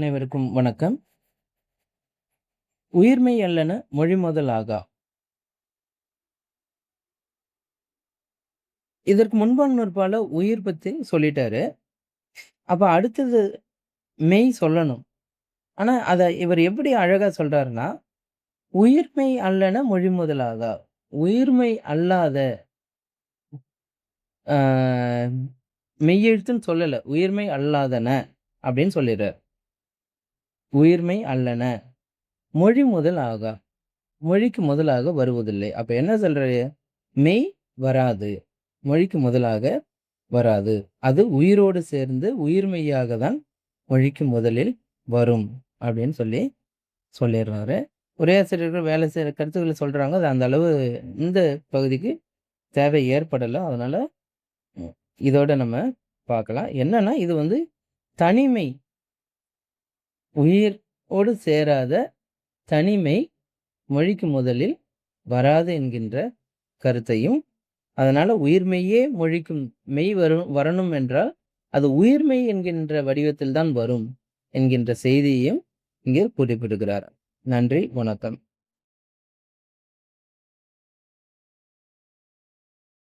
அனைவருக்கும் வணக்கம். உயிர்மெய் அல்லன மொழிமொதல் ஆகா. இதற்கு முன்பான நூற்பால உயிர் பத்தி சொல்லிட்டாரு. அப்ப அடுத்தது மெய் சொல்லணும். ஆனா, அத இவர் எப்படி அழகா சொல்றாருன்னா, உயிர்மெய் அல்லன மொழிமொதல் ஆகா. உயிர்மெய் அல்லாத அ மெய்யெழுத்துன்னு சொல்லல. உயிர்மெய் அல்லாதன அப்படின்னு சொல்லிறாரு. உயிர்மெய் அல்லன மொழி முதல் ஆகா. மொழிக்கு முதலாக வருவதில்லை. அப்ப என்ன சொல்றாரு? மெய் வராது. மொழிக்கு முதலாக வராது. அது உயிரோடு சேர்ந்து உயிர்மெய்யாக தான் மொழிக்கு முதலில் வரும். அப்படின்னு சொல்லிர்றாரு. உரையாசிரியர்கள் வேலை செய்ற கருத்துக்கள சொல்றாங்க. அது அந்த அளவு இந்த பகுதிக்கு தேவை ஏற்படல. அதனால ம் இதோட நம்ம பார்க்கலாம். என்னன்னா, இது வந்து தனிமை. உயிரோடு சேராத தனிமை மொழிக்கு முதலில் வராது என்கின்ற கருத்தையும், அதனால உயிர்மெய்யே மொழிக்கும் மெய் வரணும் என்றால், அது உயிர்மெய் என்கின்ற வடிவத்தில் தான் வரும் என்கின்ற செய்தியையும் இங்கே குறிப்பிடுகிறார். நன்றி, வணக்கம்.